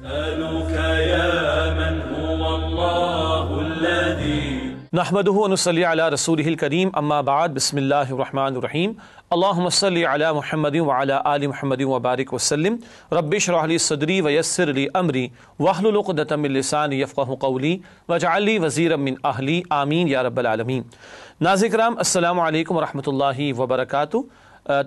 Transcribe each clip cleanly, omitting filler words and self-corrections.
أسألك يا من هو الله الذي نحمده ونصلي على رسوله الكريم اما بعد بسم الله الرحمن الرحيم اللهم صل على محمد وعلى آل محمد وبارك وسلم رب اشرح لي صدري ويسر لي امري واحلل عقدة من لساني يفقهوا قولي واجعل لي وزيرا من اهلي آمین یا رب العالمین۔ ناظرین کرام السلام علیکم ورحمۃ اللہ وبرکاتہ۔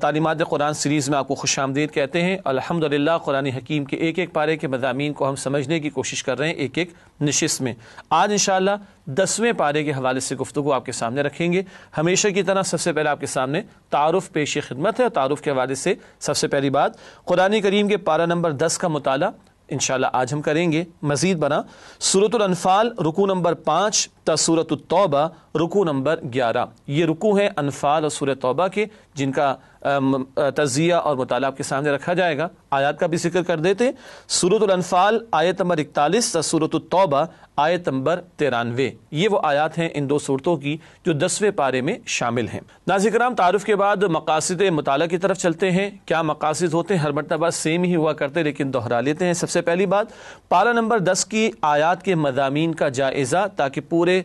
تعلیمات قرآن سیریز میں آپ کو خوش آمدید کہتے ہیں۔ الحمدللہ قرآن حکیم کے ایک ایک پارے کے مضامین کو ہم سمجھنے کی کوشش کر رہے ہیں ایک ایک نشست میں۔ آج انشاءاللہ 10ویں پارے کے حوالے سے گفتگو آپ کے سامنے رکھیں گے۔ ہمیشہ کی طرح سب سے پہلے آپ کے سامنے تعارف پیش خدمت ہے، اور تعارف کے حوالے سے سب سے پہلی بات قرآن کریم کے پارہ نمبر 10 کا مطالعہ انشاءاللہ آج ہم کریں گے۔ مزید بنا سورۃ الانفال رکوع نمبر 5 تا سورۃ التوبہ رکوع نمبر 11، یہ رکوع ہیں انفال اور سورۃ توبہ کے، جن کا تجزیہ اور مطالعہ آپ کے سامنے رکھا جائے گا۔ آیات کا بھی ذکر کر دیتے۔ سورۃ الانفال آیت نمبر 41 تا سورۃ التوبہ آیت نمبر 93، یہ وہ آیات ہیں ان دو صورتوں کی جو 10ویں پارے میں شامل ہیں۔ ناظرین کرام تعارف کے بعد مقاصد مطالعہ کی طرف چلتے ہیں۔ کیا مقاصد ہوتے ہیں؟ ہر مرتبہ سیم ہی ہوا کرتے لیکن دہرا لیتے ہیں۔ سب سے پہلی بات پارہ نمبر 10 کی آیات کے مضامین کا جائزہ، تاکہ پورے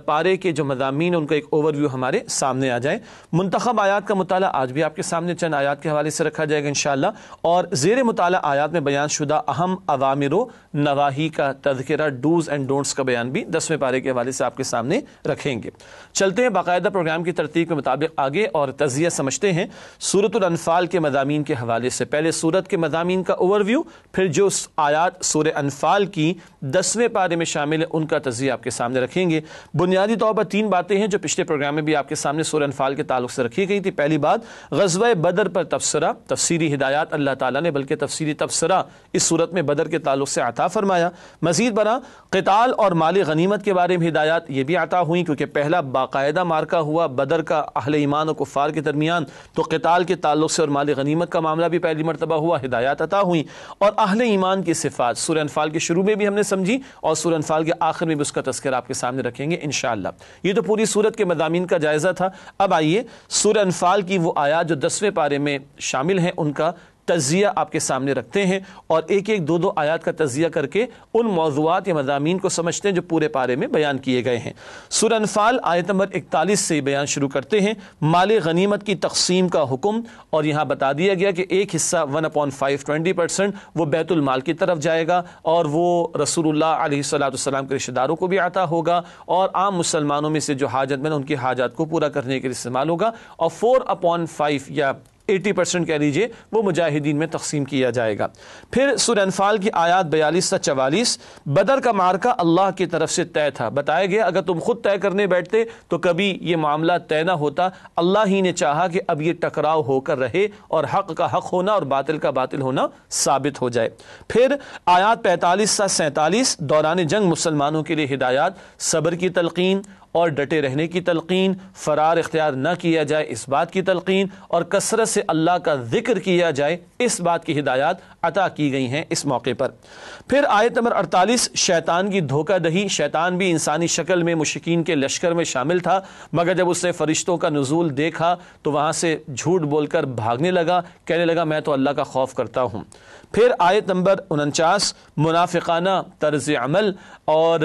پارے کے جو مضامین ان کا ایک اوور ویو ہمارے سامنے آ جائے۔ منتخب آیات کا مطالعہ آج بھی آپ کے سامنے چند آیات کے حوالے سے رکھا جائے گا انشاءاللہ، اور زیر مطالعہ آیات میں بیان شدہ اہم اوامر و نواہی کا تذکرہ، ڈوز اینڈ ڈونٹس کا بیان بھی 10ویں پارے کے حوالے سے آپ کے سامنے رکھیں گے۔ چلتے ہیں باقاعدہ پروگرام کی ترتیب کے مطابق آگے اور تجزیہ سمجھتے ہیں سورۃ الانفال کے مضامین کے حوالے سے۔ پہلے سورت کے مضامین کا اوور ویو، پھر جو آیات سورہ انفال کی 10ویں پارے میں شامل ہیں ان کا تجزیہ آپ کے سامنے رکھیں گے۔ بنیادی طور پر 3 باتیں ہیں جو پچھلے پروگرام میں بھی آپ کے سامنے سورہ انفال کے تعلق سے رکھی گئی تھی۔ پہلی بات غزوہ بدر پر تبصرہ، تفسیری ہدایات اللہ تعالیٰ نے بلکہ تفسیری تبصرہ اس صورت میں بدر کے تعلق سے عطا فرمایا۔ مزید برآں قتال اور مال غنیمت کے بارے میں ہدایات یہ بھی عطا ہوئیں، کیونکہ پہلا باقاعدہ مارکہ ہوا بدر کا اہل ایمان و کفار کے درمیان، تو قتال کے تعلق سے اور مال غنیمت کا معاملہ بھی پہلی مرتبہ ہوا، ہدایات عطا ہوئیں۔ اور اہل ایمان کی صفات سورہ انفال کے شروع میں بھی ہم نے سمجھی، اور سورہ انفال کے آخر میں بھی اس کا تذکرہ آپ کے سامنے رکھیں گے انشاءاللہ۔ یہ تو پوری سورت کے مضامین کا جائزہ تھا۔ اب آئیے سورہ انفال کی وہ آیات جو 10ویں پارے میں شامل ہیں ان کا تجزیہ آپ کے سامنے رکھتے ہیں، اور ایک ایک دو آیات کا تجزیہ کر کے ان موضوعات یا مضامین کو سمجھتے ہیں جو پورے پارے میں بیان کیے گئے ہیں۔ سورہ انفال آیت نمبر 41 سے بیان شروع کرتے ہیں۔ مال غنیمت کی تقسیم کا حکم، اور یہاں بتا دیا گیا کہ ایک حصہ 1/5 20% وہ بیت المال کی طرف جائے گا، اور وہ رسول اللہ علیہ السلام کے رشتہ داروں کو بھی عطا ہوگا، اور عام مسلمانوں میں سے جو حاجت مند ان کی حاجات کو پورا کرنے کے لیے استعمال ہوگا، اور 4/5 یا 80% کہہ لیجئے وہ مجاہدین میں تقسیم کیا جائے گا۔ پھر سورہ انفال کی آیات 42 سے 44، بدر کا معرکہ اللہ کی طرف سے طے تھا۔ بتایا گیا اگر تم خود طے کرنے بیٹھتے تو کبھی یہ معاملہ طے نہ ہوتا، اللہ ہی نے چاہا کہ اب یہ ٹکراؤ ہو کر رہے، اور حق کا حق ہونا اور باطل کا باطل ہونا ثابت ہو جائے۔ پھر آیات 45 سے 47، دوران جنگ مسلمانوں کے لیے ہدایات، صبر کی تلقین اور ڈٹے رہنے کی تلقین، فرار اختیار نہ کیا جائے اس بات کی تلقین، اور کثرت سے اللہ کا ذکر کیا جائے اس بات کی ہدایات عطا کی گئی ہیں اس موقع پر۔ پھر آیت نمبر 48، شیطان کی دھوکہ دہی۔ شیطان بھی انسانی شکل میں مشرکین کے لشکر میں شامل تھا، مگر جب اس نے فرشتوں کا نزول دیکھا تو وہاں سے جھوٹ بول کر بھاگنے لگا، کہنے لگا میں تو اللہ کا خوف کرتا ہوں۔ پھر آیت نمبر 49، منافقانہ طرز عمل، اور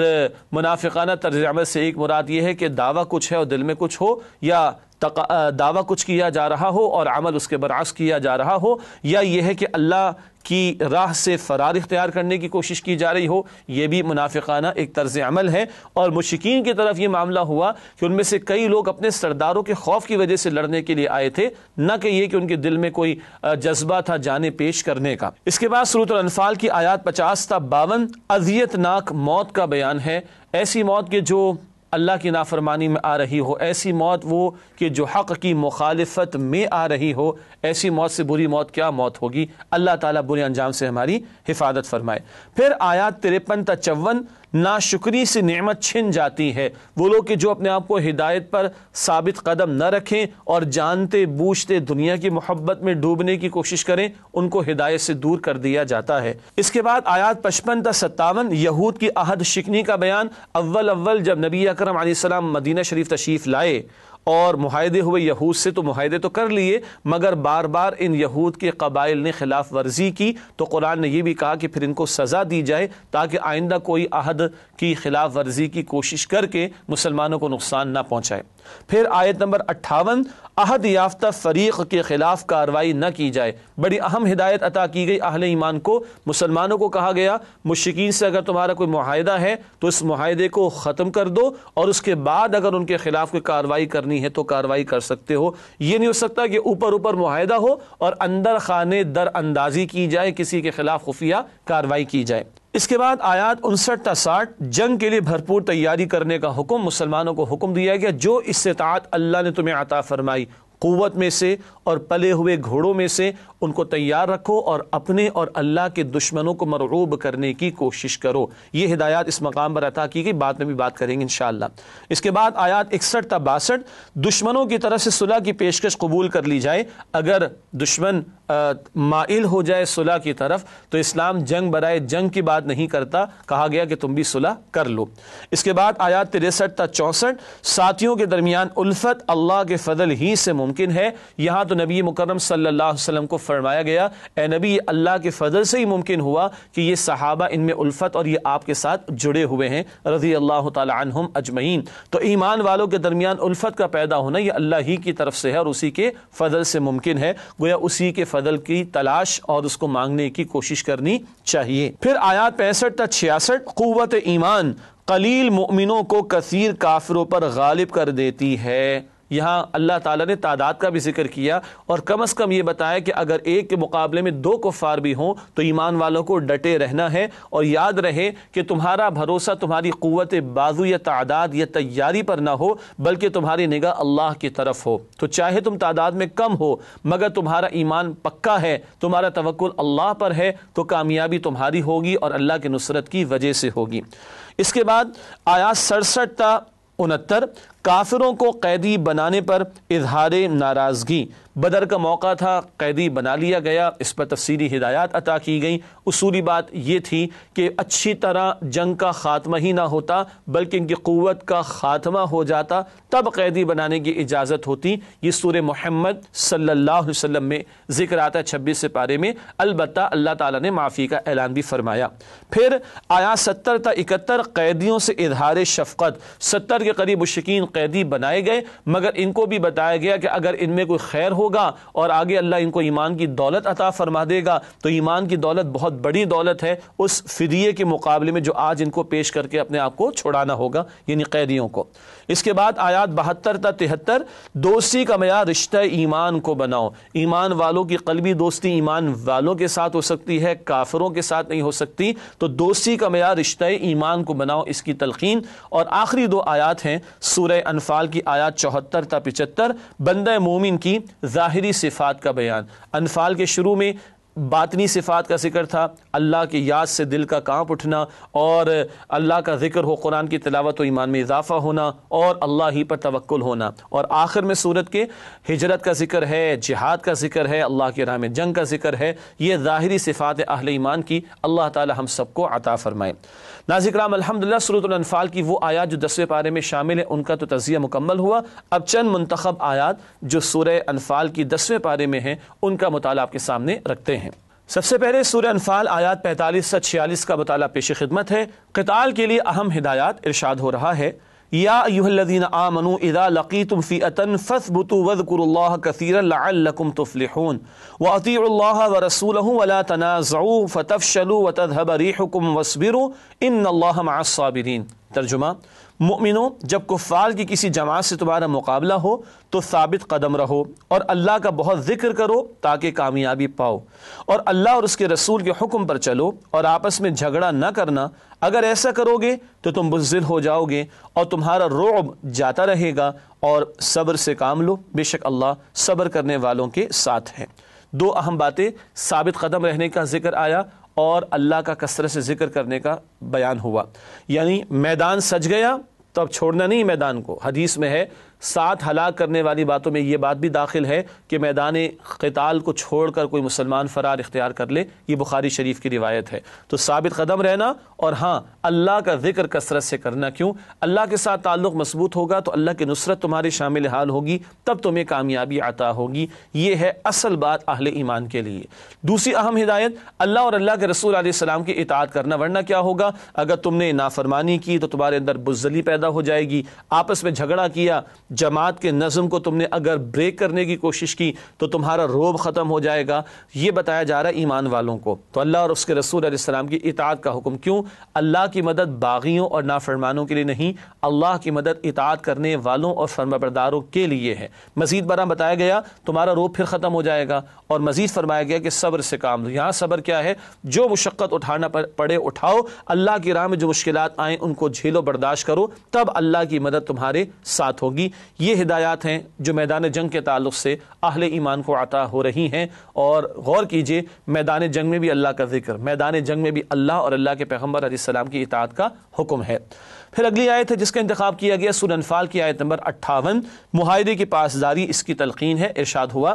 منافقانہ طرز عمل سے ایک مراد یہ ہے کہ دعویٰ کچھ ہے اور دل میں کچھ ہو، یا دعویٰ کچھ کیا جا رہا ہو اور عمل اس کے برعکس کیا جا رہا ہو، یا یہ ہے کہ اللہ کی راہ سے فرار اختیار کرنے کی کوشش کی جا رہی ہو، یہ بھی منافقانہ ایک طرز عمل ہے۔ اور مشرکین کی طرف یہ معاملہ ہوا کہ ان میں سے کئی لوگ اپنے سرداروں کے خوف کی وجہ سے لڑنے کے لیے آئے تھے، نہ کہ یہ کہ ان کے دل میں کوئی جذبہ تھا جانیں پیش کرنے کا۔ اس کے بعد سورۃ الانفال کی آیات 50 تا 52، اذیت ناک موت کا بیان ہے، ایسی موت کے جو اللہ کی نافرمانی میں آ رہی ہو، ایسی موت وہ کہ جو حق کی مخالفت میں آ رہی ہو، ایسی موت سے بری موت کیا موت ہوگی، اللہ تعالیٰ برے انجام سے ہماری حفاظت فرمائے۔ پھر آیات 53 تا 54، ناشکری سے نعمت چھن جاتی ہے، وہ لوگ کہ جو اپنے آپ کو ہدایت پر ثابت قدم نہ رکھیں اور جانتے بوجھتے دنیا کی محبت میں ڈوبنے کی کوشش کریں، ان کو ہدایت سے دور کر دیا جاتا ہے۔ اس کے بعد آیات 55 تا 57، یہود کی عہد شکنی کا بیان۔ اول جب نبی اکرم علیہ السلام مدینہ شریف تشریف لائے اور معاہدے ہوئے یہود سے، تو معاہدے تو کر لیے مگر بار بار ان یہود کے قبائل نے خلاف ورزی کی، تو قرآن نے یہ بھی کہا کہ پھر ان کو سزا دی جائے تاکہ آئندہ کوئی عہد کی خلاف ورزی کی کوشش کر کے مسلمانوں کو نقصان نہ پہنچائے۔ پھر آیت نمبر 58، عہد یافتہ فریق کے خلاف کارروائی نہ کی جائے۔ بڑی اہم ہدایت عطا کی گئی اہل ایمان کو، مسلمانوں کو کہا گیا مشرکین سے اگر تمہارا کوئی معاہدہ ہے تو اس معاہدے کو ختم کر دو، اور اس کے بعد اگر ان کے خلاف کوئی کارروائی کرنی ہے تو کارروائی کر سکتے ہو۔ یہ نہیں ہو سکتا کہ اوپر معاہدہ ہو اور اندر خانے در اندازی کی جائے، کسی کے خلاف خفیہ کارروائی کی جائے۔ اس کے بعد آیات 59 تا 60، جنگ کے لیے بھرپور تیاری کرنے کا حکم، مسلمانوں کو حکم دیا گیا جو استطاعت اللہ نے تمہیں عطا فرمائی قوت میں سے اور پلے ہوئے گھوڑوں میں سے ان کو تیار رکھو اور اپنے اور اللہ کے دشمنوں کو مرعوب کرنے کی کوشش کرو۔ یہ ہدایات اس مقام پر عطا کی گئی، بعد میں بھی بات کریں گے انشاءاللہ۔ اس کے بعد آیات 61 تا 62، دشمنوں کی طرف سے صلح کی پیشکش قبول کر لی جائے۔ اگر دشمن مائل ہو جائے صلح کی طرف تو اسلام جنگ برائے جنگ کی بات نہیں کرتا، کہا گیا کہ تم بھی صلح کر لو۔ اس کے بعد آیات 63 تا 64، ساتھیوں کے درمیان الفت اللہ کے فضل ہی سے ممکن ہے۔ یہاں تو نبی مکرم صلی اللہ علیہ وسلم کو فرمایا گیا اے نبی، اللہ کے فضل سے ہی ممکن ہوا کہ یہ صحابہ ان میں الفت اور یہ آپ کے ساتھ جڑے ہوئے ہیں رضی اللہ تعالی عنہم اجمعین۔ تو ایمان والوں کے درمیان الفت کا پیدا ہونا یہ اللہ ہی کی طرف سے ہے اور اسی کے فضل سے ممکن ہے، گویا اسی کے فضل کی تلاش اور اس کو مانگنے کی کوشش کرنی چاہیے۔ پھر آیات 65 تا 66، قوت ایمان قلیل مومنوں کو کثیر کافروں پر غالب کر دیتی ہے۔ یہاں اللہ تعالیٰ نے تعداد کا بھی ذکر کیا اور کم از کم یہ بتایا کہ اگر ایک کے مقابلے میں 2 کفار بھی ہوں تو ایمان والوں کو ڈٹے رہنا ہے، اور یاد رہے کہ تمہارا بھروسہ تمہاری قوت بازو یا تعداد یا تیاری پر نہ ہو بلکہ تمہاری نگاہ اللہ کی طرف ہو۔ تو چاہے تم تعداد میں کم ہو مگر تمہارا ایمان پکا ہے، تمہارا توکل اللہ پر ہے، تو کامیابی تمہاری ہوگی اور اللہ کی نصرت کی وجہ سے ہوگی۔ اس کے بعد آیات 67 تا 69، کافروں کو قیدی بنانے پر اظہار ناراضگی۔ بدر کا موقع تھا، قیدی بنا لیا گیا، اس پر تفصیلی ہدایات عطا کی گئیں۔ اصولی بات یہ تھی کہ اچھی طرح جنگ کا خاتمہ ہی نہ ہوتا بلکہ ان کی قوت کا خاتمہ ہو جاتا، تب قیدی بنانے کی اجازت ہوتی۔ یہ سورہ محمد صلی اللہ علیہ وسلم میں ذکر آتا ہے 26 سپارے میں، البتہ اللہ تعالیٰ نے معافی کا اعلان بھی فرمایا۔ پھر آیات 70 تا 71، قیدیوں سے اظہار شفقت۔ 70 کے قریب مشرکین قیدی بنائے گئے مگر ان کو بھی بتایا گیا کہ اگر ان میں کوئی خیر ہوگا اور آگے اللہ ان کو ایمان کی دولت عطا فرما دے گا تو ایمان کی دولت بہت بڑی دولت ہے، اس فدیے کے مقابلے میں جو آج ان کو پیش کر کے اپنے آپ کو چھڑانا ہوگا، یعنی قیدیوں کو۔ اس کے بعد آیات 72 تا 73، دوستی کا معیار رشتہ ایمان کو بناؤ۔ ایمان والوں کی قلبی دوستی ایمان والوں کے ساتھ ہو سکتی ہے، کافروں کے ساتھ نہیں ہو سکتی، تو دوستی کا معیار رشتہ ایمان کو بناؤ، اس کی تلقین۔ اور آخری 2 آیات ہیں سورہ انفال کی آیات 74 تا 75، بندہ مومن کی ظاہری صفات کا بیان۔ انفال کے شروع میں باطنی صفات کا ذکر تھا، اللہ کی یاد سے دل کا کانپ اٹھنا اور اللہ کا ذکر ہو، قرآن کی تلاوت و ایمان میں اضافہ ہونا اور اللہ ہی پر توکل ہونا، اور آخر میں سورت کے ہجرت کا ذکر ہے، جہاد کا ذکر ہے، اللہ کی راہ میں جنگ کا ذکر ہے۔ یہ ظاہری صفات اہل ایمان کی اللہ تعالی ہم سب کو عطا فرمائے۔ ناظرین کرام، الحمدللہ سورۃ الانفال کی وہ آیات جو 10ویں پارے میں شامل ہیں ان کا تو تجزیہ مکمل ہوا۔ اب چند منتخب آیات جو سورہ انفال کی 10ویں پارے میں ہیں ان کا مطالعہ آپ کے سامنے رکھتے ہیں۔ سب سے پہلے سورہ انفال آیات 45 سے 46 کا مطالعہ پیش خدمت ہے۔ قتال کے لیے اہم ہدایات ارشاد ہو رہا ہے، یا ایھا الذین آمنوا اذا لقیتم فئۃ فاثبتوا واذکروا اللہ کثیرا لعلکم تفلحون واطیعوا اللہ ورسولہ ولا تنازعوا فتفشلوا وتذھب ریحکم واصبروا ان اللہ مع الصابرین۔ ترجمہ، مومنوں، جب کفار کی کسی جماعت سے تمہارا مقابلہ ہو تو ثابت قدم رہو اور اللہ کا بہت ذکر کرو تاکہ کامیابی پاؤ، اور اللہ اور اس کے رسول کے حکم پر چلو اور آپس میں جھگڑا نہ کرنا۔ اگر ایسا کرو گے تو تم بزدل ہو جاؤ گے اور تمہارا رعب جاتا رہے گا، اور صبر سے کام لو، بے شک اللہ صبر کرنے والوں کے ساتھ ہے۔ 2 اہم باتیں، ثابت قدم رہنے کا ذکر آیا اور اللہ کا کثرت سے ذکر کرنے کا بیان ہوا، یعنی میدان سج گیا تو اب چھوڑنا نہیں میدان کو۔ حدیث میں ہے ساتھ ہلاک کرنے والی باتوں میں یہ بات بھی داخل ہے کہ میدان قتال کو چھوڑ کر کوئی مسلمان فرار اختیار کر لے، یہ بخاری شریف کی روایت ہے۔ تو ثابت قدم رہنا، اور ہاں اللہ کا ذکر کثرت سے کرنا۔ کیوں؟ اللہ کے ساتھ تعلق مضبوط ہوگا تو اللہ کی نصرت تمہارے شامل حال ہوگی، تب تمہیں کامیابی عطا ہوگی۔ یہ ہے اصل بات اہل ایمان کے لیے۔ دوسری اہم ہدایت اللہ اور اللہ کے رسول علیہ السلام کی اطاعت کرنا، ورنہ کیا ہوگا؟ اگر تم نے نافرمانی کی تو تمہارے اندر بزدلی پیدا ہو جائے گی، آپس میں جھگڑا کیا، جماعت کے نظم کو تم نے اگر بریک کرنے کی کوشش کی تو تمہارا روب ختم ہو جائے گا۔ یہ بتایا جا رہا ہے ایمان والوں کو۔ تو اللہ اور اس کے رسول علیہ السلام کی اطاعت کا حکم کیوں؟ اللہ کی مدد باغیوں اور نافرمانوں کے لیے نہیں، اللہ کی مدد اطاعت کرنے والوں اور فرمانبرداروں کے لیے ہے۔ مزید برآں بتایا گیا تمہارا روب پھر ختم ہو جائے گا، اور مزید فرمایا گیا کہ صبر سے کام لو۔ یہاں صبر کیا ہے؟ جو مشقت اٹھانا پڑے اٹھاؤ، اللہ کی راہ میں جو مشکلات آئیں ان کو جھیلو، برداشت کرو، تب اللہ کی مدد تمہارے ساتھ ہوگی۔ یہ ہدایات ہیں جو میدان جنگ کے تعلق سے اہل ایمان کو عطا ہو رہی ہیں، اور غور کیجئے میدان جنگ میں بھی اللہ کا ذکر، میدان جنگ میں بھی اللہ اور اللہ کے پیغمبر علیہ السلام کی اطاعت کا حکم ہے۔ پھر اگلی آیت ہے جس کا انتخاب کیا گیا سورہ انفال کی آیت نمبر 58، معاہدے کی پاسداری، اس کی تلقین ہے۔ ارشاد ہوا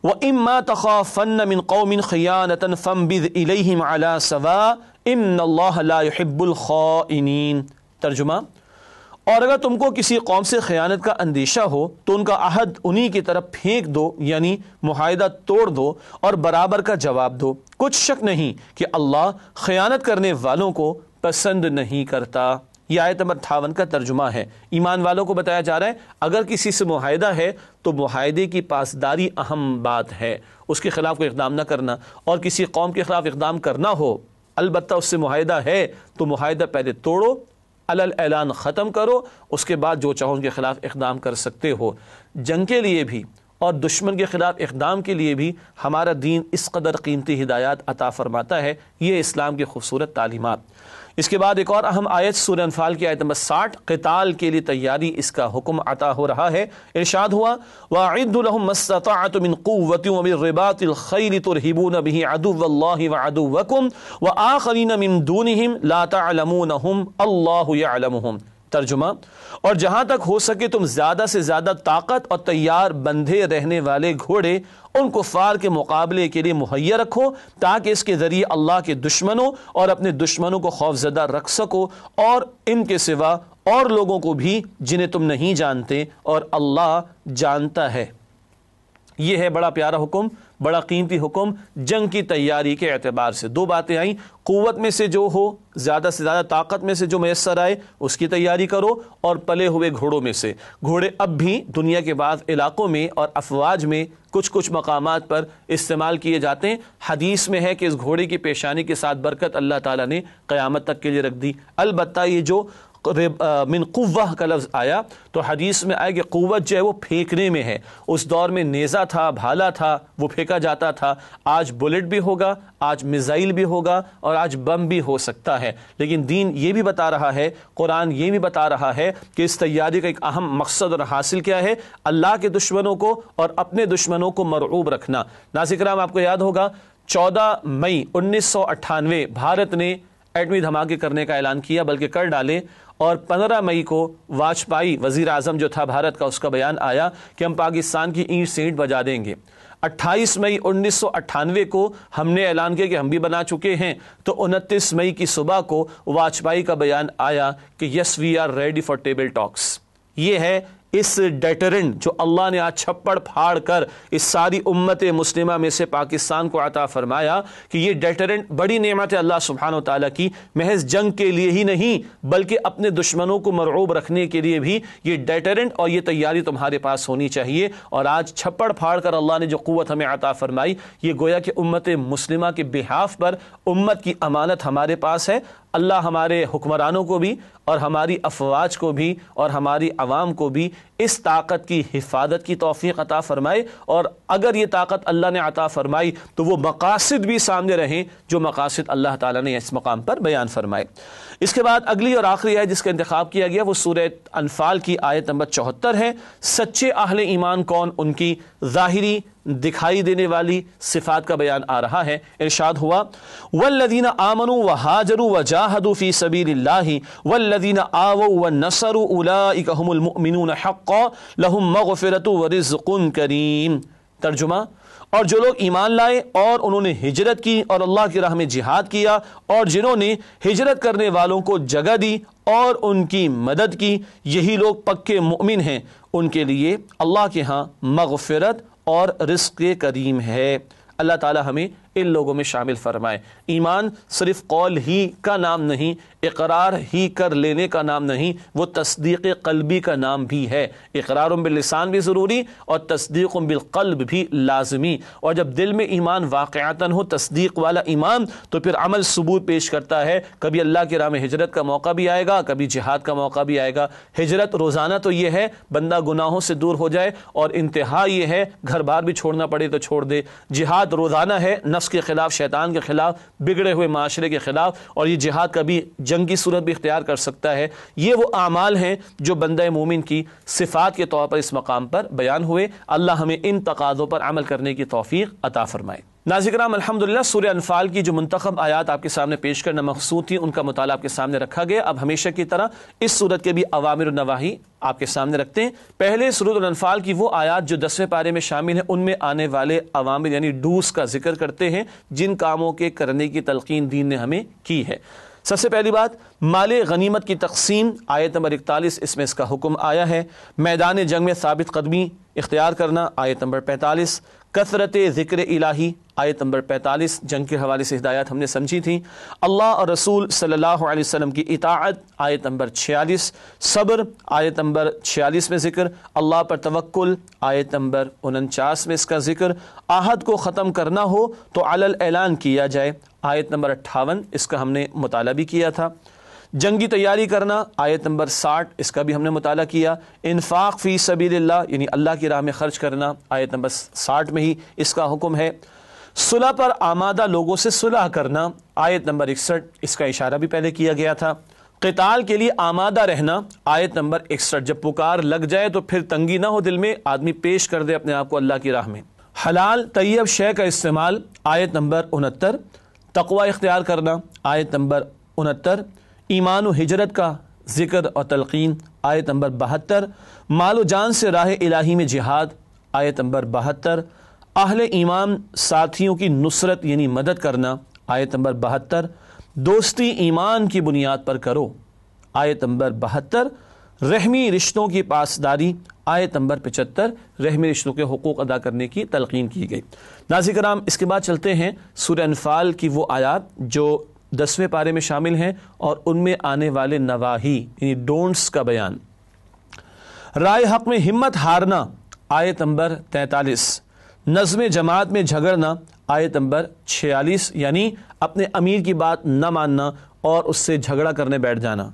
وَإِمَّا تَخَافَنَّ مِنْ قَوْمٍ خِيَانَةً فَانبِذْ إِلَيْهِمْ عَلَى سَوَاءٍ إِنَّ اللَّهَ لَا يُحِبُّ الْخَائِنِينَ۔ ترجمہ، اور اگر تم کو کسی قوم سے خیانت کا اندیشہ ہو تو ان کا عہد انہی کی طرف پھینک دو، یعنی معاہدہ توڑ دو اور برابر کا جواب دو۔ کچھ شک نہیں کہ اللہ خیانت کرنے والوں کو پسند نہیں کرتا۔ یہ آیت نمبر 58 کا ترجمہ ہے۔ ایمان والوں کو بتایا جا رہا ہے اگر کسی سے معاہدہ ہے تو معاہدے کی پاسداری اہم بات ہے، اس کے خلاف کوئی اقدام نہ کرنا، اور کسی قوم کے خلاف اقدام کرنا ہو البتہ اس سے معاہدہ ہے تو معاہدہ پہلے توڑو، علل اعلان ختم کرو، اس کے بعد جو چاہو ان کے خلاف اقدام کر سکتے ہو۔ جنگ کے لیے بھی اور دشمن کے خلاف اقدام کے لیے بھی ہمارا دین اس قدر قیمتی ہدایات عطا فرماتا ہے۔ یہ اسلام کی خوبصورت تعلیمات۔ اس کے بعد ایک اور اہم آیت سورہ انفال کی آیت نمبر 60، قتال کے لیے تیاری، اس کا حکم عطا ہو رہا ہے۔ ارشاد ہوا وَأَعِدُّوا لَهُم مَّا اسْتَطَعْتُم مِّن قُوَّةٍ وَمِن رِّبَاطِ الْخَيْلِ تُرْهِبُونَ بِهِ عَدُوَّ اللَّهِ وَعَدُوَّكُمْ وَآخَرِينَ مِن دُونِهِمْ لَا تَعْلَمُونَهُمْ اللَّهُ يَعْلَمُهُمْ۔ ترجمہ، اور جہاں تک ہو سکے تم زیادہ سے زیادہ طاقت اور تیار بندھے رہنے والے گھوڑے ان کفار کے مقابلے کے لیے مہیا رکھو تاکہ اس کے ذریعے اللہ کے دشمنوں اور اپنے دشمنوں کو خوفزدہ رکھ سکو، اور ان کے سوا اور لوگوں کو بھی جنہیں تم نہیں جانتے اور اللہ جانتا ہے۔ یہ ہے بڑا پیارا حکم، بڑا قیمتی حکم جنگ کی تیاری کے اعتبار سے۔ دو باتیں آئیں، قوت میں سے جو ہو، زیادہ سے زیادہ طاقت میں سے جو میسر آئے اس کی تیاری کرو، اور پلے ہوئے گھوڑوں میں سے۔ گھوڑے اب بھی دنیا کے بعض علاقوں میں اور افواج میں کچھ مقامات پر استعمال کیے جاتے ہیں۔ حدیث میں ہے کہ اس گھوڑے کی پیشانی کے ساتھ برکت اللہ تعالیٰ نے قیامت تک کے لیے رکھ دی۔ البتہ یہ جو من قوہ کا لفظ آیا تو حدیث میں آئے کہ قوت جو ہے وہ پھینکنے میں ہے۔ اس دور میں نیزہ تھا، بھالا تھا، وہ پھینکا جاتا تھا۔ آج بلٹ بھی ہوگا، آج میزائل بھی ہوگا، اور آج بم بھی ہو سکتا ہے، لیکن دین یہ بھی بتا رہا ہے، قرآن یہ بھی بتا رہا ہے کہ اس تیاری کا ایک اہم مقصد اور حاصل کیا ہے؟ اللہ کے دشمنوں کو اور اپنے دشمنوں کو مرعوب رکھنا۔ ناظرین کرام، آپ کو یاد ہوگا 14 مئی 1998 بھارت نے ایٹمی دھماکے کرنے کا اعلان کیا، بلکہ کر ڈالے، اور 15 مئی کو واجپئی وزیر اعظم جو تھا بھارت کا، اس کا بیان آیا کہ ہم پاکستان کی اینٹ سے اینٹ بجا دیں گے۔ 28 مئی 1998 کو ہم نے اعلان کیا کہ ہم بھی بنا چکے ہیں، تو 29 مئی کی صبح کو واجپئی کا بیان آیا کہ yes we are ready for table talks. یہ ہے اس ڈیٹرنٹ جو اللہ نے آج چھپڑ پھاڑ کر اس ساری امت مسلمہ میں سے پاکستان کو عطا فرمایا، کہ یہ ڈیٹرنٹ بڑی نعمت ہے اللہ سبحانہ و تعالیٰ کی، محض جنگ کے لیے ہی نہیں بلکہ اپنے دشمنوں کو مرعوب رکھنے کے لیے بھی یہ ڈیٹرنٹ اور یہ تیاری تمہارے پاس ہونی چاہیے۔ اور آج چھپڑ پھاڑ کر اللہ نے جو قوت ہمیں عطا فرمائی، یہ گویا کہ امت مسلمہ کے بہاف پر امت کی امانت ہمارے پاس ہے۔ اللہ ہمارے حکمرانوں کو بھی اور ہماری افواج کو بھی اور ہماری عوام کو بھی اس طاقت کی حفاظت کی توفیق عطا فرمائے، اور اگر یہ طاقت اللہ نے عطا فرمائی تو وہ مقاصد بھی سامنے رہیں جو مقاصد اللہ تعالیٰ نے اس مقام پر بیان فرمائے۔ اس کے بعد اگلی اور آخری آیت جس کا انتخاب کیا گیا وہ سورہ انفال کی آیت نمبر 74 ہے۔ سچے اہل ایمان کون؟ ان کی ظاہری دکھائی دینے والی صفات کا بیان آ رہا ہے۔ ارشاد ہوا والذین آمنوا وہاجروا وجاہدوا فی سبیل اللہ والذین آووا ونصروا اولئک هم المؤمنون حقا لهم مغفرۃ ورزق کریم۔ ترجمہ، اور جو لوگ ایمان لائے اور انہوں نے ہجرت کی اور اللہ کی راہ میں جہاد کیا اور جنہوں نے ہجرت کرنے والوں کو جگہ دی اور ان کی مدد کی، یہی لوگ پکے مومن ہیں، ان کے لیے اللہ کے ہاں مغفرت اور رزق کریم ہے۔ اللہ تعالی ہمیں ان لوگوں میں شامل فرمائے۔ ایمان صرف قول ہی کا نام نہیں، اقرار ہی کر لینے کا نام نہیں، وہ تصدیق قلبی کا نام بھی ہے۔ اقرار باللسان بھی ضروری اور تصدیق بالقلب بھی لازمی، اور جب دل میں ایمان واقعتاً ہو، تصدیق والا ایمان، تو پھر عمل ثبوت پیش کرتا ہے۔ کبھی اللہ کی راہ میں ہجرت کا موقع بھی آئے گا، کبھی جہاد کا موقع بھی آئے گا۔ ہجرت روزانہ تو یہ ہے بندہ گناہوں سے دور ہو جائے، اور انتہا یہ ہے گھر بار بھی چھوڑنا پڑے تو چھوڑ دے۔ جہاد روزانہ ہے نفس کے خلاف، شیطان کے خلاف، بگڑے ہوئے معاشرے کے خلاف، اور یہ جہاد کبھی جنگ کی صورت بھی اختیار کر سکتا ہے۔ یہ وہ اعمال ہیں جو بندہ مومن کی صفات کے طور پر اس مقام پر بیان ہوئے۔ اللہ ہمیں ان تقاضوں پر عمل کرنے کی توفیق عطا فرمائے۔ ناظرین کرام، الحمدللہ سورہ انفال کی جو منتخب آیات آپ کے سامنے پیش کرنا مقصود تھی، ان کا مطالعہ آپ کے سامنے رکھا گیا۔ اب ہمیشہ کی طرح اس سورت کے بھی اوامر و نواہی آپ کے سامنے رکھتے ہیں۔ پہلے سورۃ الانفال کی وہ آیات جو 10ویں پارے میں شامل ہیں، ان میں آنے والے اوامر یعنی ڈوز کا ذکر کرتے ہیں، جن کاموں کے کرنے کی تلقین دین نے ہمیں کی ہے۔ سب سے پہلی بات، مال غنیمت کی تقسیم، آیت نمبر 41، اس میں اس کا حکم آیا ہے۔ میدان جنگ میں ثابت قدمی اختیار کرنا، آیت نمبر 45۔ کثرت ذکر الہی، آیت نمبر 45، جنگ کے حوالے سے ہدایات ہم نے سمجھی تھیں۔ اللہ اور رسول صلی اللہ علیہ وسلم کی اطاعت، آیت نمبر 46۔ صبر، آیت نمبر 46 میں ذکر۔ اللہ پر توکل، آیت نمبر 49 میں اس کا ذکر۔ عہد کو ختم کرنا ہو تو علی الاعلان کیا جائے، آیت نمبر 58، اس کا ہم نے مطالعہ بھی کیا تھا۔ جنگی تیاری کرنا، آیت نمبر 60، اس کا بھی ہم نے مطالعہ کیا۔ انفاق فی سبیل اللہ یعنی اللہ کی راہ میں خرچ کرنا، آیت نمبر 60 میں ہی اس کا حکم ہے۔ صلح پر آمادہ لوگوں سے صلح کرنا، آیت نمبر 61، اس کا اشارہ بھی پہلے کیا گیا تھا۔ قتال کے لیے آمادہ رہنا، آیت نمبر 61، جب پکار لگ جائے تو پھر تنگی نہ ہو دل میں، آدمی پیش کر دے اپنے آپ کو اللہ کی راہ میں۔ حلال طیب شے کا استعمال، آیت نمبر 69۔ تقوی اختیار کرنا، آیت نمبر 69۔ ایمان و ہجرت کا ذکر اور تلقین، آیت نمبر 72۔ مال و جان سے راہ الہی میں جہاد، آیت نمبر 72۔ اہل ایمان ساتھیوں کی نصرت یعنی مدد کرنا، آیت نمبر 72۔ دوستی ایمان کی بنیاد پر کرو، آیت نمبر 72۔ رحمی رشتوں کی پاسداری، آیت نمبر 75۔ رحمی رشتوں کے حقوق ادا کرنے کی تلقین کی گئی۔ ناظرین کرام، اس کے بعد چلتے ہیں سورہ انفال کی وہ آیات جو 10ویں پارے میں شامل ہیں اور ان میں آنے والے نواہی یعنی ڈونٹس کا بیان۔ رائے حق میں ہمت ہارنا، آیت نمبر 43۔ نظم جماعت میں جھگڑنا، آیت نمبر 46، یعنی اپنے امیر کی بات نہ ماننا اور اس سے جھگڑا کرنے بیٹھ جانا۔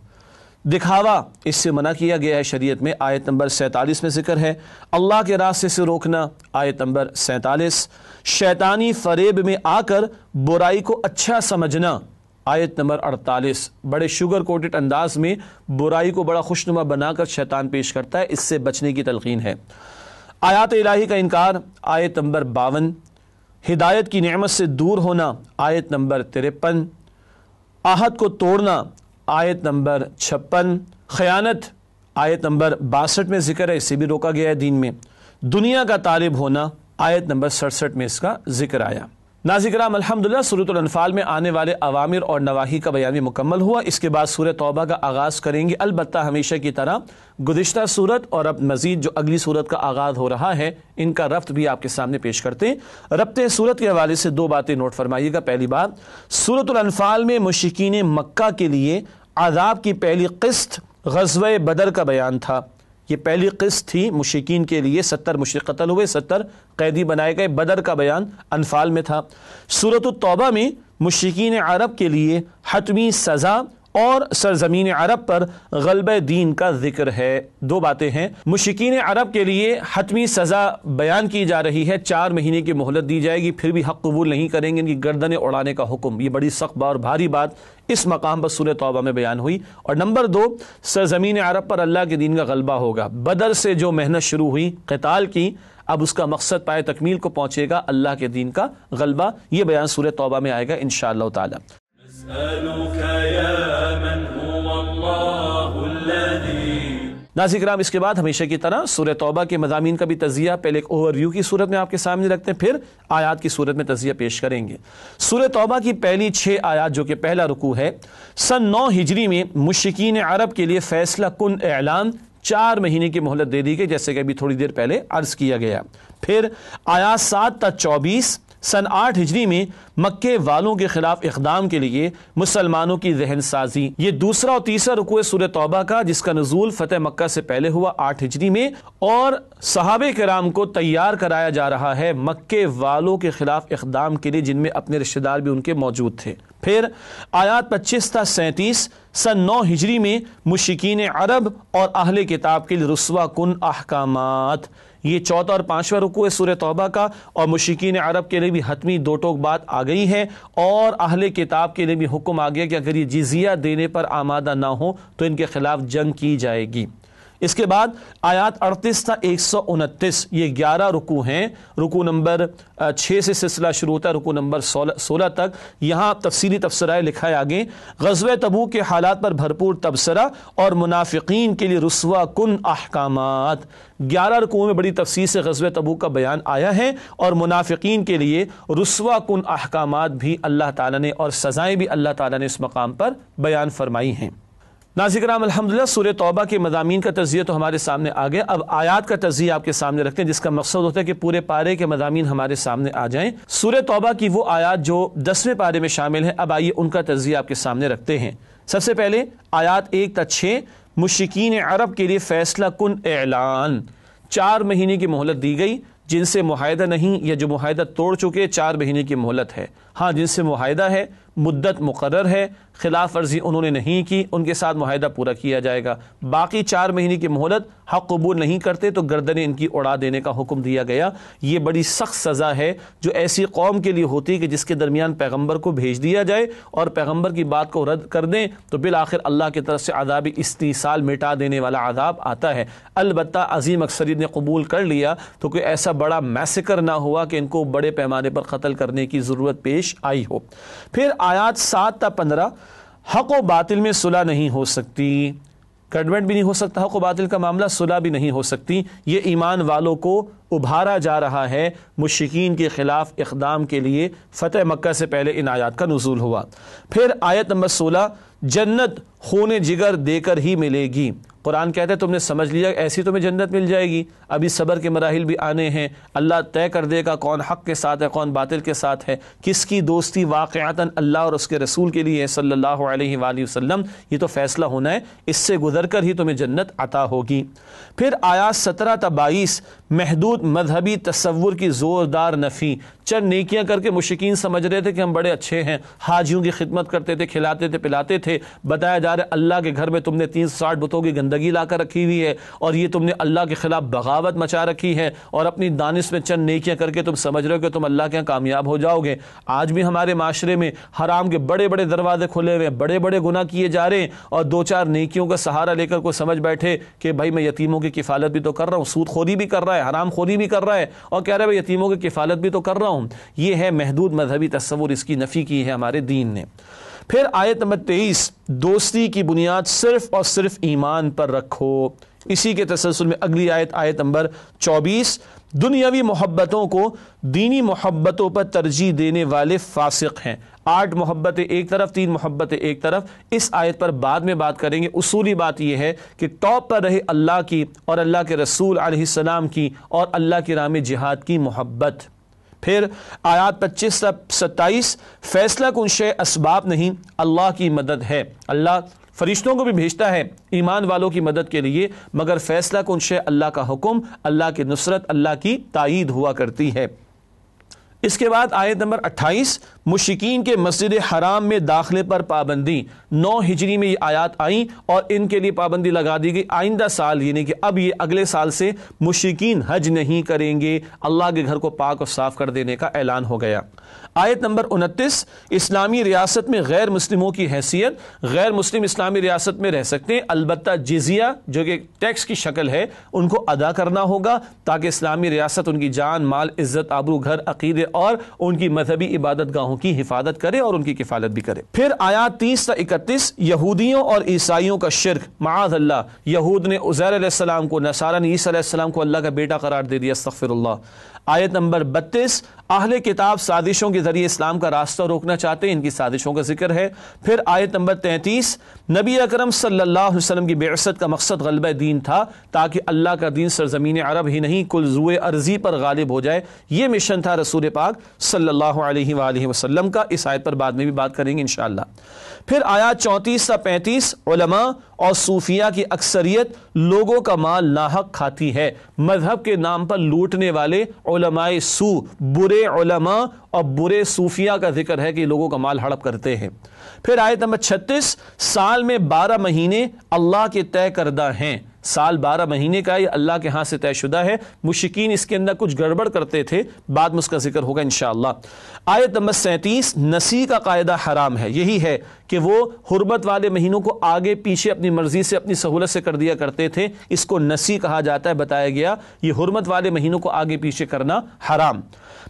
دکھاوا اس سے منع کیا گیا ہے شریعت میں، آیت نمبر 47 میں ذکر ہے۔ اللہ کے راستے سے روکنا، آیت نمبر 47۔ شیطانی فریب میں آ کر برائی کو اچھا سمجھنا، آیت نمبر 48۔ بڑے شوگر کوٹڈ انداز میں برائی کو بڑا خوشنما بنا کر شیطان پیش کرتا ہے، اس سے بچنے کی تلقین ہے۔ آیات الہی کا انکار، آیت نمبر 52۔ ہدایت کی نعمت سے دور ہونا، آیت نمبر 53۔ عہد کو توڑنا، آیت نمبر 56۔ خیانت، آیت نمبر 62 میں ذکر ہے، اسے بھی روکا گیا ہے دین میں۔ دنیا کا طالب ہونا، آیت نمبر 67 میں اس کا ذکر آیا۔ ناظرین کرام، الحمدللہ سورۃ الانفال میں آنے والے اوامر اور نواہی کا بیان بھی مکمل ہوا۔ اس کے بعد سورہ توبہ کا آغاز کریں گے، البتہ ہمیشہ کی طرح گزشتہ سورت اور اب مزید جو اگلی سورت کا آغاز ہو رہا ہے ان کا ربط بھی آپ کے سامنے پیش کرتے ہیں۔ ربط سورت کے حوالے سے 2 باتیں نوٹ فرمائیے گا۔ پہلی بات، سورۃ الانفال میں مشرکین مکہ کے لیے عذاب کی پہلی قسط غزوہ بدر کا بیان تھا۔ یہ پہلی قسط تھی مشرکین کے لیے، 70 مشرک قتل ہوئے، 70 قیدی بنائے گئے۔ بدر کا بیان انفال میں تھا۔ سورۃ التوبہ میں مشرکین عرب کے لیے حتمی سزا اور سرزمین عرب پر غلبہ دین کا ذکر ہے۔ 2 باتیں ہیں، مشرکین عرب کے لیے حتمی سزا بیان کی جا رہی ہے، 4 مہینے کی مہلت دی جائے گی، پھر بھی حق قبول نہیں کریں گے، ان کی گردنیں اڑانے کا حکم۔ یہ بڑی سخت اور بھاری بات اس مقام پر سورہ توبہ میں بیان ہوئی۔ اور نمبر 2، سرزمین عرب پر اللہ کے دین کا غلبہ ہوگا۔ بدر سے جو محنت شروع ہوئی قتال کی، اب اس کا مقصد پائے تکمیل کو پہنچے گا، اللہ کے دین کا غلبہ۔ یہ بیان سورہ توبہ میں آئے گا انشاءاللہ تعالی۔ نسألك يا من هو الله الذي۔ ناظرین کرام، اس کے بعد ہمیشہ کی طرح سورہ توبہ کے مضامین کا بھی تجزیہ پہلے ایک اوور ویو کی صورت میں آپ کے سامنے رکھتے ہیں، پھر آیات کی صورت میں تجزیہ پیش کریں گے۔ سورہ توبہ کی پہلی 6 آیات جو کہ پہلا رکوع ہے، سن 9 ہجری میں مشرکین عرب کے لیے فیصلہ کن اعلان، 4 مہینے کی مہلت دے دی گئی، جیسے کہ ابھی تھوڑی دیر پہلے عرض کیا گیا۔ پھر آیات 7 تا 24 سن 8 ہجری میں مکے والوں کے خلاف اقدام کے لیے مسلمانوں کی ذہن سازی۔ یہ دوسرا اور تیسرا رکوع سورہ توبہ کا، جس کا نزول فتح مکہ سے پہلے ہوا 8 ہجری میں، اور صحابہ کرام کو تیار کرایا جا رہا ہے مکے والوں کے خلاف اقدام کے لیے، جن میں اپنے رشتہ دار بھی ان کے موجود تھے۔ پھر آیات 25 تا 37 سن 9 ہجری میں مشرکین عرب اور اہل کتاب کے لیے رسوا کن احکامات۔ یہ چوتھا اور 5واں رکوع ہے سورہ توبہ کا، اور مشرکین عرب کے لیے بھی حتمی 2 ٹوک بات آ گئی ہے، اور اہل کتاب کے لیے بھی حکم آ گیا کہ اگر یہ جزیہ دینے پر آمادہ نہ ہو تو ان کے خلاف جنگ کی جائے گی۔ اس کے بعد آیات 38 تا 129، یہ 11 رکوع ہیں۔ رکوع نمبر 6 سے سلسلہ شروع ہوتا ہے رکوع نمبر 16 تک۔ یہاں تفصیلی تبصرہ لکھا ہے آگے، غزوہ تبوک کے حالات پر بھرپور تبصرہ اور منافقین کے لیے رسوا کن احکامات۔ 11 رکوعوں میں بڑی تفصیل سے غزوہ تبوک کا بیان آیا ہے، اور منافقین کے لیے رسوا کن احکامات بھی اللہ تعالیٰ نے، اور سزائیں بھی اللہ تعالیٰ نے اس مقام پر بیان فرمائی ہیں۔ ناظرین کرام، الحمدللہ سورہ توبہ کے مضامین کا تجزیہ تو ہمارے سامنے آ گیا، اب آیات کا تجزیہ آپ کے سامنے رکھتے ہیں، جس کا مقصد ہوتا ہے کہ پورے پارے کے مضامین ہمارے سامنے آ جائیں۔ سورہ توبہ کی وہ آیات جو 10ویں پارے میں شامل ہیں، اب آئیے ان کا تجزیہ آپ کے سامنے رکھتے ہیں۔ سب سے پہلے آیات 1 تا 6 مشرکین عرب کے لیے فیصلہ کن اعلان، 4 مہینے کی مہلت دی گئی۔ جن سے معاہدہ نہیں یا جو معاہدہ توڑ چکے 4 مہینے کی مہلت ہے۔ ہاں، جن سے معاہدہ ہے مدت مقرر ہے، خلاف ورزی انہوں نے نہیں کی، ان کے ساتھ معاہدہ پورا کیا جائے گا۔ باقی 4 مہینے کی مہلت حق قبول نہیں کرتے تو گردنیں ان کی اڑا دینے کا حکم دیا گیا۔ یہ بڑی سخت سزا ہے جو ایسی قوم کے لیے ہوتی ہے کہ جس کے درمیان پیغمبر کو بھیج دیا جائے اور پیغمبر کی بات کو رد کر دیں تو بالآخر اللہ کی طرف سے عذاب استیصال مٹا دینے والا عذاب آتا ہے۔ البتہ عظیم اکثریت نے قبول کر لیا تو کوئی ایسا بڑا میسیکر نہ ہوا کہ ان کو بڑے پیمانے پر قتل کرنے کی ضرورت پیش آئی ہو۔ پھر آیات 7 تا 15 حق و باطل میں صلح نہیں ہو سکتی، گڈمنٹ بھی نہیں ہو سکتا، حق و باطل کا معاملہ، صلح بھی نہیں ہو سکتی۔ یہ ایمان والوں کو ابھارا جا رہا ہے مشرکین کے خلاف اقدام کے لیے۔ فتح مکہ سے پہلے ان آیات کا نزول ہوا۔ پھر آیت نمبر 16 جنت خون جگر دے کر ہی ملے گی۔ قرآن کہتے ہیں تم نے سمجھ لیا ایسی تمہیں جنت مل جائے گی، ابھی صبر کے مراحل بھی آنے ہیں، اللہ طے کر دے گا کون حق کے ساتھ ہے کون باطل کے ساتھ ہے، کس کی دوستی واقعتاً اللہ اور اس کے رسول کے لیے صلی اللہ علیہ وآلہ وسلم، یہ تو فیصلہ ہونا ہے، اس سے گزر کر ہی تمہیں جنت عطا ہوگی۔ پھر آیات 17 تا 22 محدود مذہبی تصور کی زوردار نفی۔ چند نیکیاں کر کے مشرکین سمجھ رہے تھے کہ ہم بڑے اچھے ہیں، حاجیوں کی خدمت کرتے تھے، کھلاتے تھے پلاتے تھے، بتایا جا رہا ہے اللہ کے گھر میں تم نے 360 بتوں کی گندگی لا کر رکھی ہوئی ہے اور یہ تم نے اللہ کے خلاف بغاوت مچا رکھی ہے، اور اپنی دانش میں چند نیکیاں کر کے تم سمجھ رہے ہو کہ تم اللہ کے ہاں کامیاب ہو جاؤ گے۔ آج بھی ہمارے معاشرے میں حرام کے بڑے بڑے دروازے کھلے ہوئے ہیں، بڑے بڑے گناہ کیے جا رہے ہیں، اور 2-4 نیکیوں کا سہارا لے کر کوئی سمجھ بیٹھے کہ بھائی میں یتیموں کی کفالت بھی تو کر رہا ہوں، سود خوری بھی کر رہا ہے، حرام خوری بھی کر رہا ہے، اور کہہ رہا ہے یتیموں کی کفالت بھی تو کر رہا ہوں۔ یہ ہے محدود مذہبی تصور، اس کی نفی کی ہے ہمارے دین نے۔ پھر آیت نمبر 23 دوستی کی بنیاد صرف اور صرف ایمان پر رکھو۔ اسی کے تسلسل میں اگلی آیت نمبر 24 دنیاوی محبتوں کو دینی محبتوں پر ترجیح دینے والے فاسق ہیں۔ 8 محبتیں ایک طرف، 3 محبتیں ایک طرف۔ اس آیت پر بعد میں بات کریں گے۔ اصولی بات یہ ہے کہ ٹاپ پر رہے اللہ کی اور اللہ کے رسول علیہ السلام کی اور اللہ کی راہ میں جہاد کی محبت۔ پھر آیات 25 تا 27 فیصلہ کن شے اسباب نہیں، اللہ کی مدد ہے۔ اللہ فرشتوں کو بھی بھیجتا ہے ایمان والوں کی مدد کے لیے، مگر فیصلہ کن شے اللہ کا حکم، اللہ کی نصرت، اللہ کی تائید ہوا کرتی ہے۔ اس کے بعد آیت نمبر 28 مشرکین کے مسجد حرام میں داخلے پر پابندی 9 ہجری میں یہ آیات آئیں اور ان کے لیے پابندی لگا دی گئی. آئندہ سال یعنی کہ اب یہ اگلے سال سے مشرکین حج نہیں کریں گے. اللہ کے گھر کو پاک اور صاف کر دینے کا اعلان ہو گیا. آیت نمبر 29 اسلامی ریاست میں غیر مسلموں کی حیثیت. غیر مسلم اسلامی ریاست میں رہ سکتے ہیں، البتہ جزیہ جو کہ ٹیکس کی شکل ہے ان کو ادا کرنا ہوگا تاکہ اسلامی ریاست ان کی جان، مال، عزت، آبرو، گھر، عقیدے اور ان کی مذہبی عبادت گاہوں کی حفاظت کرے اور ان کی کفالت بھی کرے. پھر آیات 30 تا 31 یہودیوں اور عیسائیوں کا شرک. معاذ اللہ، یہود نے عزیر علیہ السلام کو، نصارہ نے عیسی علیہ السلام کو اللہ کا بیٹا قرار دے دیا، استغفر اللہ. آیت نمبر 32 اہل کتاب سازشوں کے ذریعے اسلام کا راستہ روکنا چاہتے ہیں، ان کی سازشوں کا ذکر ہے. پھر آیت نمبر 33 نبی اکرم صلی اللہ علیہ وسلم کی بعثت کا مقصد غلبہ دین تھا تاکہ اللہ کا دین سرزمین عرب ہی نہیں کل زوئے ارضی پر غالب ہو جائے. یہ مشن تھا رسول پاک صلی اللہ علیہ وآلہ وسلم کا. اس آیت پر بعد میں بھی بات کریں گے انشاءاللہ. پھر آیات 34 تا 35 علماء اور صوفیہ کی اکثریت لوگوں کا مال ناحق کھاتی ہے. مذہب کے نام پر لوٹنے والے علماء سو، برے علماء اور برے صوفیہ کا ذکر ہے کہ لوگوں کا مال ہڑپ کرتے ہیں. پھر آیت نمبر 36 سال میں 12 مہینے اللہ کے طے کردہ ہیں. سال 12 مہینے کا یہ اللہ کے ہاں سے طے شدہ ہے. مشرکین اس کے اندر کچھ گڑبڑ کرتے تھے، بعد میں اس کا ذکر ہوگا انشاءاللہ. آیت نمبر 37 نسی کا قاعدہ حرام ہے. یہی ہے کہ وہ حرمت والے مہینوں کو آگے پیچھے اپنی مرضی سے، اپنی سہولت سے کر دیا کرتے تھے. اس کو نسی کہا جاتا ہے. بتایا گیا یہ حرمت والے مہینوں کو آگے پیچھے کرنا حرام.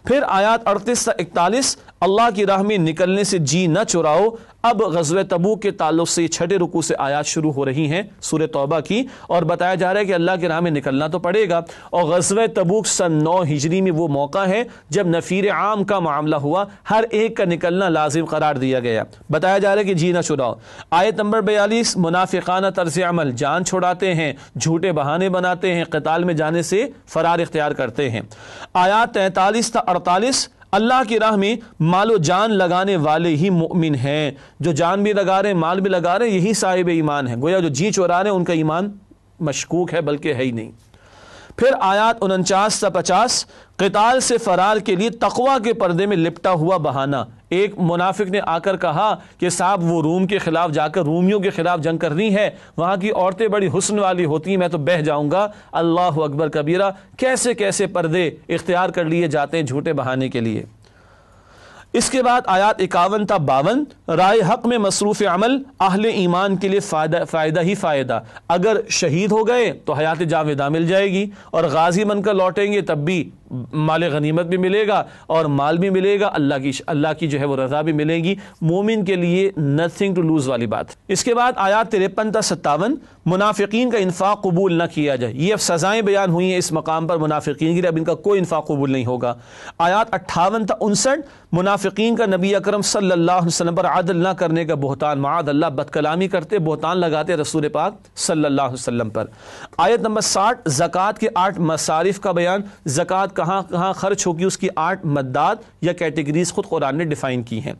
پھر آیات 38 تا 41 اللہ کی راہ میں نکلنے سے جی نہ چراؤ. اب غزوہ تبوک کے تعلق سے 6 رکوع سے آیات شروع ہو رہی ہیں سورہ توبہ کی، اور بتایا جا رہا ہے کہ اللہ کی راہ میں نکلنا تو پڑے گا. اور غزوہ تبوک سن 9 ہجری میں وہ موقع ہے جب نفیر عام کا معاملہ ہوا، ہر ایک کا نکلنا لازم قرار دیا گیا. بتایا جا رہا ہے کہ جی نہ چھڑاؤ. آیت نمبر 42 منافقانہ طرز عمل، جان چھڑاتے ہیں، جھوٹے بہانے بناتے ہیں، قتال میں جانے سے فرار اختیار کرتے ہیں. آیات 43 تا 48 اللہ کی راہ میں مال و جان لگانے والے ہی مؤمن ہیں. جو جان بھی لگا رہے ہیں، مال بھی لگا رہے ہیں، یہی صاحب ایمان ہیں. گویا جو جی چورا رہے ہیں ان کا ایمان مشکوک ہے، بلکہ ہے ہی نہیں. پھر آیات 49 تا 50 قتال سے فرار کے لیے تقوی کے پردے میں لپٹا ہوا بہانہ. ایک منافق نے آ کر کہا کہ صاحب وہ روم کے خلاف جا کر رومیوں کے خلاف جنگ کرنی ہے، وہاں کی عورتیں بڑی حسن والی ہوتی ہیں، میں تو بہہ جاؤں گا. اللہ اکبر کبیرہ. کیسے کیسے پردے اختیار کر لیے جاتے ہیں جھوٹے بہانے کے لیے. اس کے بعد آیات 51 تا 52 رائے حق میں مصروف عمل اہل ایمان کے لیے فائدہ ہی فائدہ. اگر شہید ہو گئے تو حیات جاویدہ مل جائے گی، اور غازی بن کر لوٹیں گے تب بھی مال غنیمت بھی ملے گا اور مال بھی ملے گا، اللہ کی جو ہے وہ رضا بھی ملے گی. مومن کے لیے نتھنگ ٹو لوز والی بات. اس کے بعد آیات 53 تا 57 منافقین کا انفاق قبول نہ کیا جائے. یہ اب سزائیں بیان ہوئی ہیں اس مقام پر منافقین کی، اب ان کا کوئی انفاق قبول نہیں ہوگا. آیات 58 تا 59 منافقین کا نبی اکرم صلی اللہ علیہ وسلم پر عدل نہ کرنے کا بہتان. معاذ اللہ، بد کلامی کرتے، بہتان لگاتے رسول پاک صلی اللہ علیہ وسلم پر. آیت نمبر 60 زکوٰۃ کے 8 مصارف کا بیان. زکوٰۃ کہاں کہاں خرچ ہوگی اس کی 8 مدات یا کیٹیگریز خود قرآن نے ڈیفائن کی ہیں.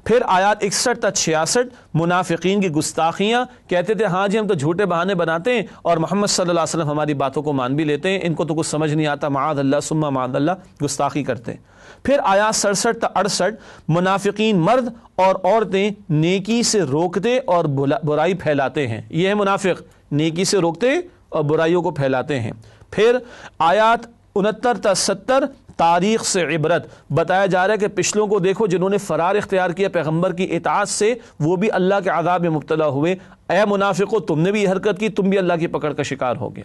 پھر آیات 61 تا 66 منافقین کی گستاخیاں. کہتے تھے ہاں جی ہم تو جھوٹے بہانے بناتے ہیں اور محمد صلی اللہ علیہ وسلم ہماری باتوں کو مان بھی لیتے ہیں، ان کو تو کچھ سمجھ نہیں آتا. معاذ اللہ ثم معاذ اللہ، گستاخی کرتے ہیں. پھر آیات 67 تا 68 منافقین مرد اور عورتیں نیکی سے روکتے اور برائی پھیلاتے ہیں. یہ ہے منافق، نیکی سے روکتے اور برائیوں کو پھیلاتے ہیں. پھر آیات 69 تا 70 تاریخ سے عبرت. بتایا جا رہا ہے کہ پچھلوں کو دیکھو جنہوں نے فرار اختیار کیا پیغمبر کی اطاعت سے، وہ بھی اللہ کے عذاب میں مبتلا ہوئے. اے منافقو، تم نے بھی یہ حرکت کی، تم بھی اللہ کی پکڑ کا شکار ہو گئے.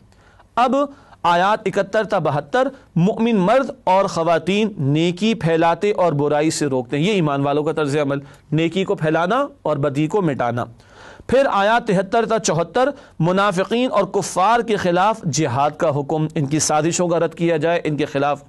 اب آیات 71 تا 72 مؤمن مرد اور خواتین نیکی پھیلاتے اور برائی سے روکتے ہیں. یہ ایمان والوں کا طرز عمل، نیکی کو پھیلانا اور بدی کو مٹانا. پھر آیات 73 تا 74 منافقین اور کفار کے خلاف جہاد کا حکم. ان کی سازشوں کا رد کیا جائے، ان کے خلاف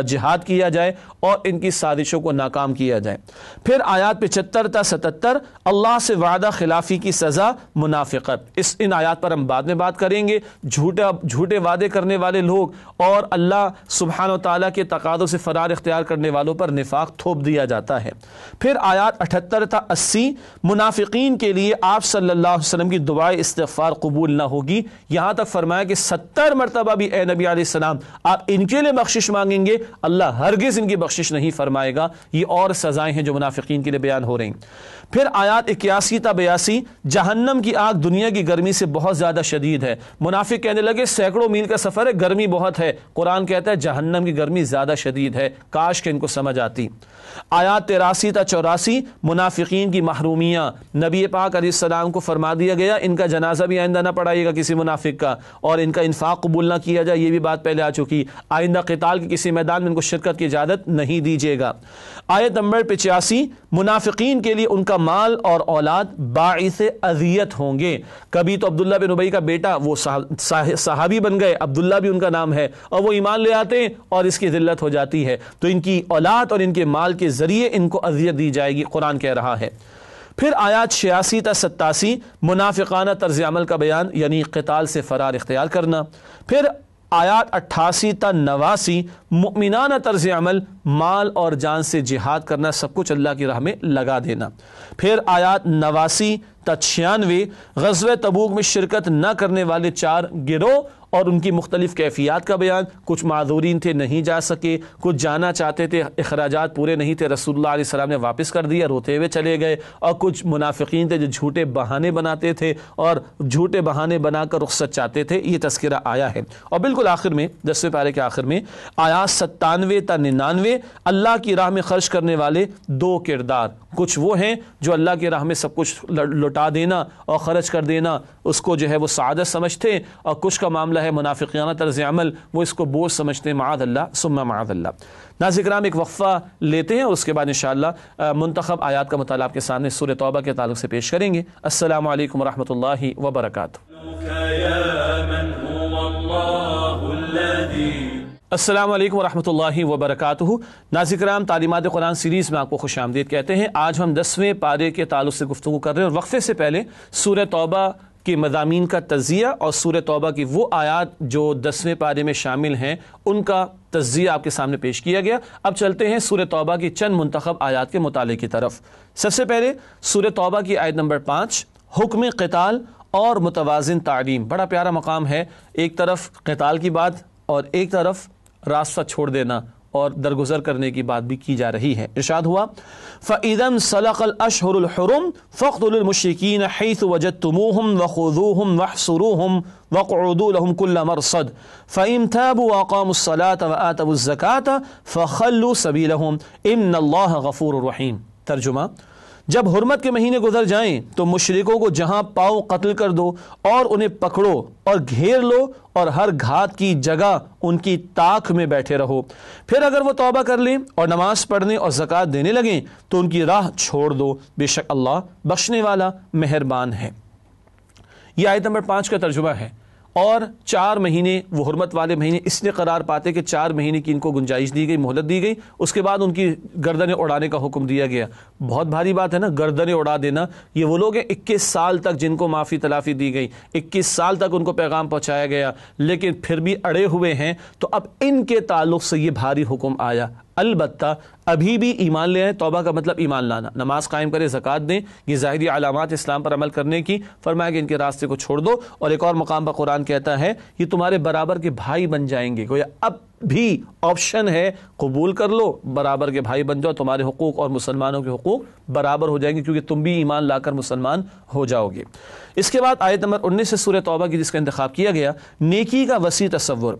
جہاد کیا جائے اور ان کی سازشوں کو ناکام کیا جائے. پھر آیات 75 تا 77 اللہ سے وعدہ خلافی کی سزا منافقت. ان آیات پر ہم بعد میں بات کریں گے. جھوٹے وعدے کرنے والے لوگ اور اللہ سبحانہ و تعالیٰ کے تقاضوں سے فرار اختیار کرنے والوں پر نفاق تھوپ دیا جاتا ہے. پھر آیات 78 تا 80 منافقین کے لیے آپ صلی اللہ علیہ وسلم کی دعائے استغفار قبول نہ ہوگی. یہاں تک فرمایا کہ 70 مرتبہ بھی اے نبی علیہ السلام آپ ان کے لیے بخشش مانگیں گے اللہ ہرگز ان کی بخشش نہیں فرمائے گا۔ یہ اور سزائیں ہیں جو منافقین کے لیے بیان ہو رہی ہیں۔ پھر آیات 81 تا 82، جہنم کی آگ دنیا کی گرمی سے بہت زیادہ شدید ہے۔ منافق کہنے لگے سینکڑوں میل کا سفر ہے، گرمی بہت ہے۔ قرآن کہتا ہے جہنم کی گرمی زیادہ شدید ہے، کاش کہ ان کو سمجھ آتی۔ آیات 83 تا 84، منافقین کی محرومیاں۔ نبی پاک علیہ السلام کو فرما دیا گیا ان کا جنازہ بھی آئندہ نہ پڑھائیے گا کسی منافق کا، اور ان کا انفاق قبول نہ کیا جائے، یہ بھی بات پہلے آ چکی۔ آئندہ قتال کے کسی میدان میں ان کو شرکت کی اجازت نہیں دیجیے گا۔ آیت نمبر 85، منافقین کے لیے ان کا مال اور اولاد باعث اذیت ہوں گے۔ کبھی تو عبداللہ بن ابی کا بیٹا وہ صحابی بن گئے، عبداللہ بھی ان کا نام ہے، اور وہ ایمان لے آتے ہیں اور اس کی ذلت ہو جاتی ہے، تو ان کی اولاد اور ان کے مال کے ذریعے ان کو اذیت دی جائے گی، قرآن کہہ رہا ہے۔ پھر آیات 86 تا 87، منافقانہ طرز عمل کا بیان، یعنی قتال سے فرار اختیار کرنا۔ پھر آیات 88 تا 89، مؤمنانہ طرز عمل، مال اور جان سے جہاد کرنا، سب کچھ اللہ کی راہ میں لگا دینا۔ پھر آیات 89 تا 96، غزوہ تبوک میں شرکت نہ کرنے والے 4 گروہ اور ان کی مختلف کیفیات کا بیان۔ کچھ معذورین تھے، نہیں جا سکے، کچھ جانا چاہتے تھے، اخراجات پورے نہیں تھے، رسول اللہ علیہ السلام نے واپس کر دیا، روتے ہوئے چلے گئے، اور کچھ منافقین تھے جو جھوٹے بہانے بناتے تھے اور جھوٹے بہانے بنا کر رخصت چاہتے تھے۔ یہ تذکرہ آیا ہے۔ اور بالکل آخر میں 10ویں پارے کے آخر میں آیات 97 تا 99، اللہ کی راہ میں خرچ کرنے والے 2 کردار۔ کچھ وہ ہیں جو اللہ کی راہ میں سب کچھ لٹا دینا اور خرچ کر دینا اس کو جو ہے وہ سعادت سمجھتے، اور کچھ کا معاملہ ہے منافقانہ طرز عمل، وہ اس کو بوجھ سمجھتے ہیں، معاذ اللہ ثم معاذ اللہ۔ ناظرین کرام، ایک وقفہ لیتے ہیں اور اس کے بعد انشاءاللہ منتخب آیات کا مطالعہ آپ کے سامنے سورہ توبہ کے تعلق سے پیش کریں گے۔ السلام علیکم ورحمۃ اللہ وبرکاتہ۔ السلام علیکم ورحمۃ اللہ وبرکاتہ۔ ناظرین کرام، تعلیمات قرآن سیریز میں آپ کو خوش آمدید کہتے ہیں۔ آج ہم 10ویں پارے کے تعلق سے گفتگو کر رہے ہیں، اور وقفے سے پہلے سورہ توبہ کے مضامین کا تجزیہ اور سورہ توبہ کی وہ آیات جو 10ویں پارے میں شامل ہیں ان کا تجزیہ آپ کے سامنے پیش کیا گیا۔ اب چلتے ہیں سورہ توبہ کی چند منتخب آیات کے مطالعے کی طرف۔ سب سے پہلے سورہ توبہ کی آیت نمبر 5، حکم قتال اور متوازن تعلیم۔ بڑا پیارا مقام ہے، ایک طرف قتال کی بات اور ایک طرف راستہ چھوڑ دینا اور درگزر کرنے کی بات بھی کی جا رہی ہے۔ ارشاد ہوا فَإِذَا انْسَلَخَ الْأَشْهُرُ الْحُرُمُ فَاقْتُلُوا الْمُشْرِكِينَ حَيْثُ وَجَدتُّمُوهُمْ وَخُذُوهُمْ وَاحْصُرُوهُمْ وَاقْعُدُوا لَهُمْ كُلَّ مَرْصَدٍ فَإِنْ تَابُوا وَأَقَامُوا الصَّلَاةَ وَآتَوُا الزَّكَاةَ فَخَلُّوا سَبِيلَهُمْ إِنَّ اللَّهَ غَفُورٌ رَحِيمٌ۔ ترجمہ، جب حرمت کے مہینے گزر جائیں تو مشرکوں کو جہاں پاؤ قتل کر دو اور انہیں پکڑو اور گھیر لو، اور ہر گھات کی جگہ ان کی تاک میں بیٹھے رہو۔ پھر اگر وہ توبہ کر لیں اور نماز پڑھنے اور زکوٰۃ دینے لگیں تو ان کی راہ چھوڑ دو، بے شک اللہ بخشنے والا مہربان ہے۔ یہ آیت نمبر 5 کا ترجمہ ہے۔ اور 4 مہینے وہ حرمت والے مہینے اس لیے قرار پاتے کہ 4 مہینے کی ان کو گنجائش دی گئی، مہلت دی گئی، اس کے بعد ان کی گردنیں اڑانے کا حکم دیا گیا۔ بہت بھاری بات ہے نا، گردنیں اڑا دینا۔ یہ وہ لوگ ہیں 21 سال تک جن کو معافی تلافی دی گئی، 21 سال تک ان کو پیغام پہنچایا گیا، لیکن پھر بھی اڑے ہوئے ہیں، تو اب ان کے تعلق سے یہ بھاری حکم آیا۔ البتہ ابھی بھی ایمان لے آئیں، توبہ کا مطلب ایمان لانا، نماز قائم کرے، زکوٰۃ دیں، یہ ظاہری علامات اسلام پر عمل کرنے کی، فرمایا کہ ان کے راستے کو چھوڑ دو۔ اور ایک اور مقام پر قرآن کہتا ہے یہ تمہارے برابر کے بھائی بن جائیں گے، گویا اب بھی آپشن ہے، قبول کر لو، برابر کے بھائی بن جاؤ، تمہارے حقوق اور مسلمانوں کے حقوق برابر ہو جائیں گے، کیونکہ تم بھی ایمان لا کر مسلمان ہو جاؤ گے۔ اس کے بعد آیت نمبر 19 سے سورہ توبہ کی جس کا انتخاب کیا گیا، نیکی کا وسیع تصور۔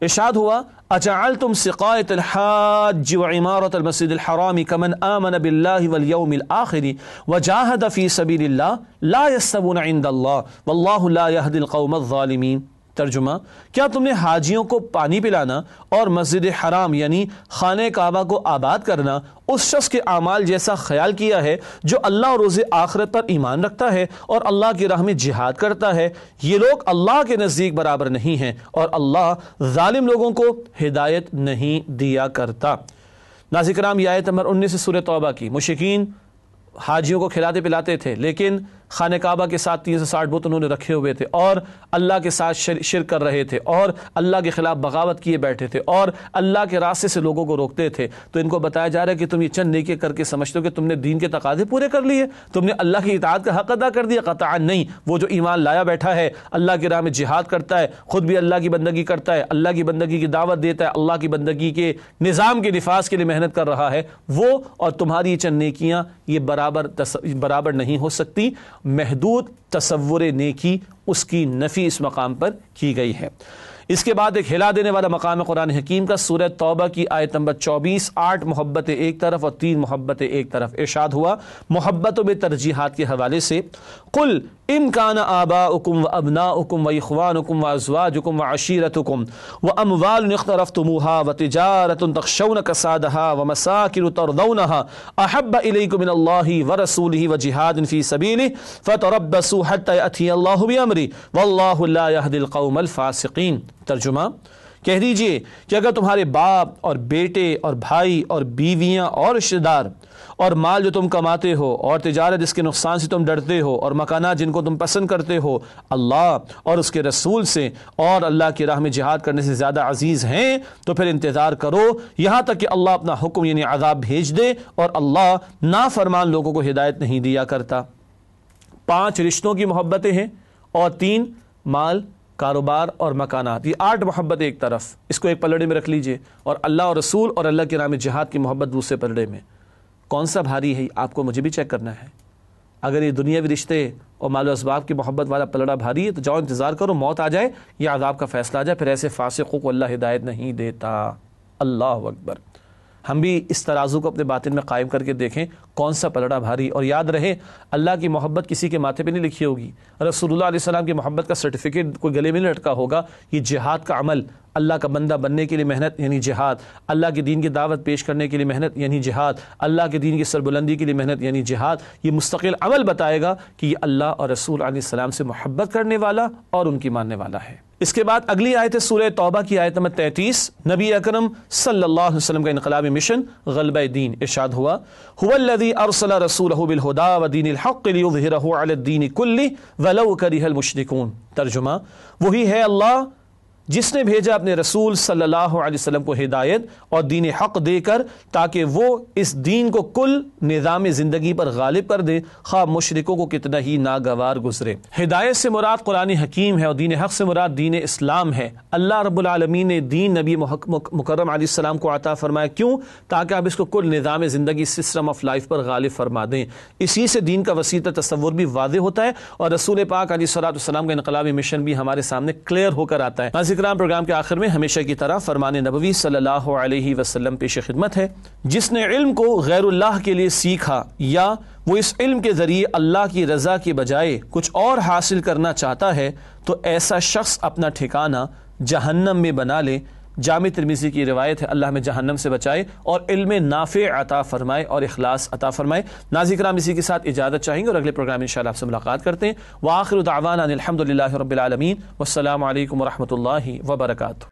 ارشاد ہوا اجعلتم سقایۃ الحاج وعمارۃ المسجد الحرام کمن آمن باللہ والیوم الآخر وجاہد فی سبیل اللہ لا یستوون عند اللہ واللہ لا یہدی القوم الظالمین۔ ترجمہ، کیا تم نے حاجیوں کو پانی پلانا اور مسجد حرام یعنی خانہ کعبہ کو آباد کرنا اس شخص کے اعمال جیسا خیال کیا ہے جو اللہ اور روز آخرت پر ایمان رکھتا ہے اور اللہ کی راہ میں جہاد کرتا ہے؟ یہ لوگ اللہ کے نزدیک برابر نہیں ہیں اور اللہ ظالم لوگوں کو ہدایت نہیں دیا کرتا۔ ناظرین کرام، یہ آیت نمبر 19 سے سورہ توبہ کی۔ مشرکین حاجیوں کو کھلاتے پلاتے تھے، لیکن خانہ کعبہ کے ساتھ 360 بت انہوں نے رکھے ہوئے تھے اور اللہ کے ساتھ شرک کر رہے تھے اور اللہ کے خلاف بغاوت کیے بیٹھے تھے اور اللہ کے راستے سے لوگوں کو روکتے تھے، تو ان کو بتایا جا رہا ہے کہ تم یہ چند نیکی کر کے سمجھتے ہو کہ تم نے دین کے تقاضے پورے کر لیے، تم نے اللہ کی اطاعت کا حق ادا کر دیا؟ قطعا نہیں۔ وہ جو ایمان لایا بیٹھا ہے، اللہ کی راہ میں جہاد کرتا ہے، خود بھی اللہ کی بندگی کرتا ہے، اللہ کی بندگی کی دعوت دیتا ہے، اللہ کی بندگی کے نظام کے نفاذ کے لیے محنت کر رہا ہے، وہ اور تمہاری چند نیکیاں یہ برابر نہیں ہو سکتی۔ محدود تصور نیکی اس کی نفی اس مقام پر کی گئی ہے۔ اس کے بعد ایک ہلا دینے والا مقام قرآن حکیم کا سورہ توبہ کی آیت نمبر 24، 8 محبت ایک طرف اور 3 محبت ایک طرف۔ ارشاد ہوا محبتوں میں ترجیحات کے حوالے سے، قل ان کان آباؤکم وابناؤکم واخوانکم وازواجکم وعشیرتکم واموال اقترفتموها وتجارۃ تخشون کسادها ومساکن ترضونها احب الیکم من اللہ ورسولہ وجہاد فی سبیلہ فتربصوا حتی یأتی اللہ بامرہ واللہ لا یہدی القوم الفاسقین۔ ترجمہ، کہہ دیجئے کہ اگر تمہارے باپ اور بیٹے اور بھائی اور بیویاں اور رشتہ دار اور مال جو تم کماتے ہو اور تجارت جس کے نقصان سے تم ڈرتے ہو اور مکانات جن کو تم پسند کرتے ہو اللہ اور اس کے رسول سے اور اللہ کی راہ میں جہاد کرنے سے زیادہ عزیز ہیں، تو پھر انتظار کرو یہاں تک کہ اللہ اپنا حکم یعنی عذاب بھیج دے، اور اللہ نافرمان لوگوں کو ہدایت نہیں دیا کرتا۔ 5 رشتوں کی محبتیں ہیں اور 3 مال، کاروبار اور مکانات، یہ 8 محبت ایک طرف، اس کو ایک پلڑے میں رکھ لیجئے، اور اللہ اور رسول اور اللہ کے راہ میں جہاد کی محبت دوسرے پلڑے میں۔ کون سا بھاری ہے آپ کو مجھے بھی چیک کرنا ہے۔ اگر یہ دنیاوی رشتے اور مال و اسباب کی محبت والا پلڑا بھاری ہے تو جاؤ انتظار کرو، موت آ جائے یا عذاب کا فیصلہ آ جائے، پھر ایسے فاسقوں کو اللہ ہدایت نہیں دیتا۔ اللہ اکبر۔ ہم بھی اس ترازو کو اپنے باطن میں قائم کر کے دیکھیں کون سا پلڑا بھاری، اور یاد رہے اللہ کی محبت کسی کے ماتھے پہ نہیں لکھی ہوگی، رسول اللہ علیہ السلام کی محبت کا سرٹیفکیٹ کوئی گلے میں نہیں لٹکا ہوگا، یہ جہاد کا عمل، اللہ کا بندہ بننے کے لیے محنت یعنی جہاد، اللہ کے دین کی دعوت پیش کرنے کے لیے محنت یعنی جہاد، اللہ کے دین کی سربلندی کے لیے محنت یعنی جہاد، یہ مستقل عمل بتائے گا کہ یہ اللہ اور رسول علیہ السلام سے محبت کرنے والا اور ان کی ماننے والا ہے۔ اس کے بعد اگلی آیت ہے سورہ توبہ کی آیت نمبر 33، نبی اکرم صلی اللہ علیہ وسلم کا انقلابی مشن غلبہ دین۔ ارشاد ہوا هو الذی ارسل رسولہ بالہدی ودین الحق لیظہرہ علی الدین کلہ ولو کرہ المشرکون۔ ترجمہ، وہی ہے اللہ جس نے بھیجا اپنے رسول صلی اللہ علیہ وسلم کو ہدایت اور دین حق دے کر تاکہ وہ اس دین کو کل نظام زندگی پر غالب کر دے، خواہ مشرکوں کو کتنا ہی ناگوار گزرے۔ ہدایت سے مراد قرآن حکیم ہے اور دین حق سے مراد دین اسلام ہے۔ اللہ رب العالمین نے دین نبی مکرم علیہ السلام کو عطا فرمایا، کیوں؟ تاکہ آپ اس کو کل نظام زندگی سسٹم آف لائف پر غالب فرما دیں۔ اسی سے دین کا وسیع تصور بھی واضح ہوتا ہے اور رسول پاک علیہ السلام کا انقلابی مشن بھی ہمارے سامنے کلیئر ہو کر آتا ہے۔ پروگرام کے آخر میں ہمیشہ کی طرح فرمان نبوی صلی اللہ علیہ وسلم پیش خدمت ہے۔ جس نے علم کو غیر اللہ کے لیے سیکھا یا وہ اس علم کے ذریعے اللہ کی رضا کی بجائے کچھ اور حاصل کرنا چاہتا ہے تو ایسا شخص اپنا ٹھکانہ جہنم میں بنا لے۔ جامع ترمذی کی روایت ہے، اللہ ہمیں جہنم سے بچائے اور علم نافع عطا فرمائے اور اخلاص عطا فرمائے۔ ناظرین کرام، اسی کے ساتھ اجازت چاہیں گے اور اگلے پروگرام انشاءاللہ آپ سے ملاقات کرتے ہیں۔ وآخر دعوانا ان الحمدللہ رب العالمین، والسلام علیکم ورحمۃ اللہ وبرکاتہ۔